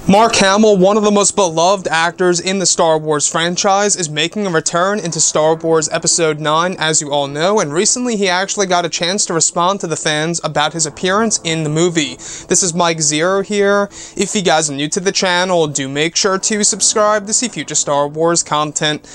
Mark Hamill, one of the most beloved actors in the Star Wars franchise, is making a return into Star Wars Episode 9, as you all know, and recently he actually got a chance to respond to the fans about his appearance in the movie. This is Mike Zero here. If you guys are new to the channel, do make sure to subscribe to see future Star Wars content.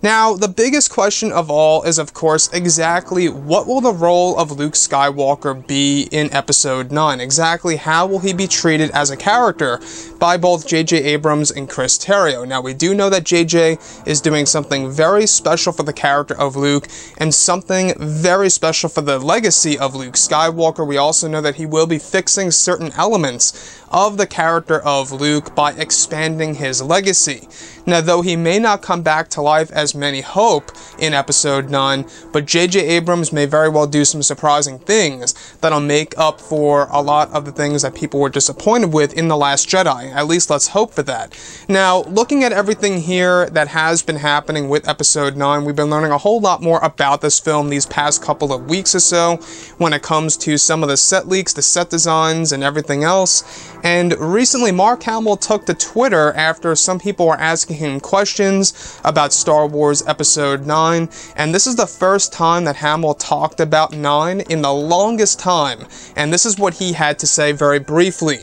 Now, the biggest question of all is, of course, exactly what will the role of Luke Skywalker be in Episode 9? Exactly how will he be treated as a character by both J.J. Abrams and Chris Terrio? Now, we do know that J.J. is doing something very special for the character of Luke, and something very special for the legacy of Luke Skywalker. We also know that he will be fixing certain elements of the character of Luke by expanding his legacy. Now, though he may not come back to life as many hope in Episode 9, but J.J. Abrams may very well do some surprising things that'll make up for a lot of the things that people were disappointed with in The Last Jedi. At least let's hope for that. Now, looking at everything here that has been happening with Episode 9, we've been learning a whole lot more about this film these past couple of weeks or so when it comes to some of the set leaks, the set designs, and everything else. And recently, Mark Hamill took to Twitter after some people were asking him questions about Star Wars Episode 9, and this is the first time that Hamill talked about 9 in the longest time, and this is what he had to say very briefly.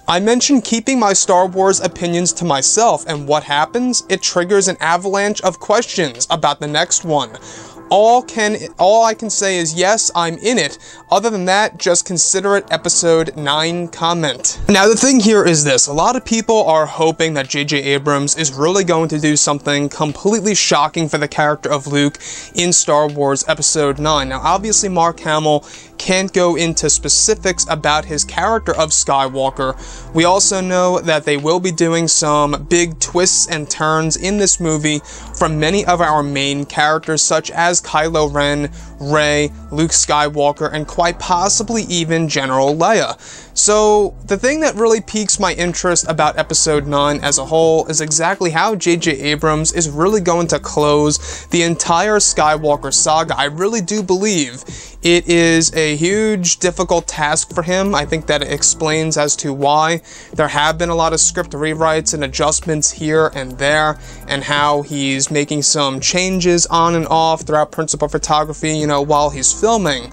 I mentioned keeping my Star Wars opinions to myself, and what happens? It triggers an avalanche of questions about the next one. All I can say is, yes, I'm in it. Other than that, just consider it Episode 9 comment. Now, the thing here is this. A lot of people are hoping that J.J. Abrams is really going to do something completely shocking for the character of Luke in Star Wars Episode 9. Now, obviously, Mark Hamill can't go into specifics about his character of Skywalker. We also know that they will be doing some big twists and turns in this movie from many of our main characters, such as Kylo Ren, Rey, Luke Skywalker, and quite possibly even General Leia. So, the thing that really piques my interest about Episode 9 as a whole is exactly how J.J. Abrams is really going to close the entire Skywalker saga. I really do believe it is a huge, difficult task for him. I think that it explains as to why there have been a lot of script rewrites and adjustments here and there, and how he's making some changes on and off throughout principal photography, while he's filming.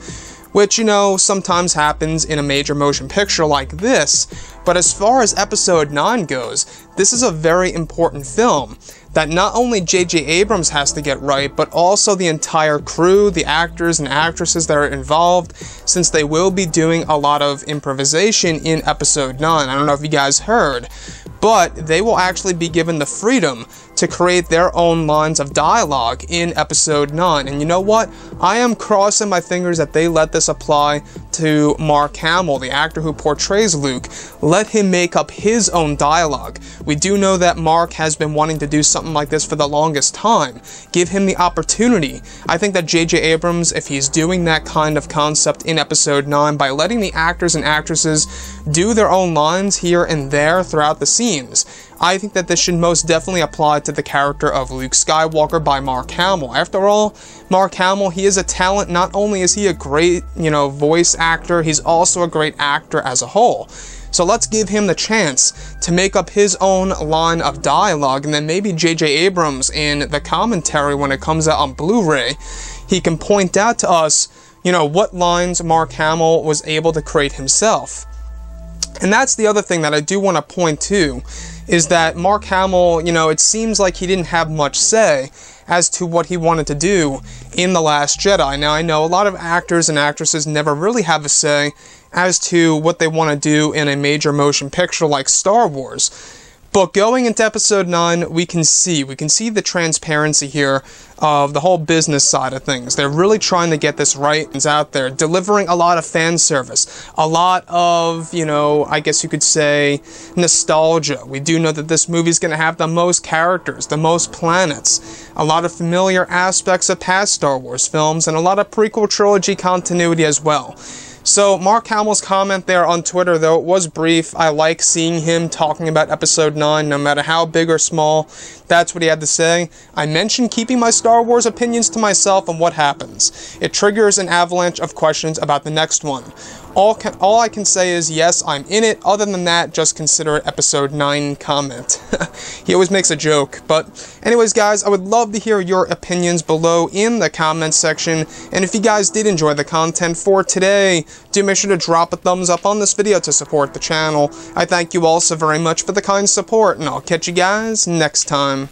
Which, sometimes happens in a major motion picture like this. But as far as Episode 9 goes, this is a very important film that not only J.J. Abrams has to get right, but also the entire crew, the actors and actresses that are involved, since they will be doing a lot of improvisation in Episode 9. I don't know if you guys heard, but they will actually be given the freedom to create their own lines of dialogue in Episode 9. And you know what? I am crossing my fingers that they let this apply to Mark Hamill, the actor who portrays Luke. Let him make up his own dialogue. We do know that Mark has been wanting to do something like this for the longest time. Give him the opportunity. I think that J.J. Abrams, if he's doing that kind of concept in Episode 9, by letting the actors and actresses do their own lines here and there throughout the scenes, I think that this should most definitely apply to the character of Luke Skywalker by Mark Hamill. After all, Mark Hamill, he is a talent. Not only is he a great, voice actor, he's also a great actor as a whole. So let's give him the chance to make up his own line of dialogue, and then maybe J.J. Abrams in the commentary when it comes out on Blu-ray, he can point out to us, what lines Mark Hamill was able to create himself. And that's the other thing that I do want to point to, is that Mark Hamill, it seems like he didn't have much say as to what he wanted to do in The Last Jedi. Now, I know a lot of actors and actresses never really have a say as to what they want to do in a major motion picture like Star Wars. But going into Episode 9, we can see the transparency here of the whole business side of things. They're really trying to get this right. It's out there, delivering a lot of fan service, a lot of, I guess you could say, nostalgia. We do know that this movie is going to have the most characters, the most planets, a lot of familiar aspects of past Star Wars films, and a lot of prequel trilogy continuity as well. So, Mark Hamill's comment there on Twitter, though it was brief, I like seeing him talking about Episode 9, no matter how big or small That's what he had to say. I mentioned keeping my Star Wars opinions to myself, and what happens? It triggers an avalanche of questions about the next one. All I can say is, yes, I'm in it. Other than that, just consider it episode 9 comment. He always makes a joke. But anyways, guys, I would love to hear your opinions below in the comments section. And if you guys did enjoy the content for today, do make sure to drop a thumbs up on this video to support the channel. I thank you all so very much for the kind support, and I'll catch you guys next time.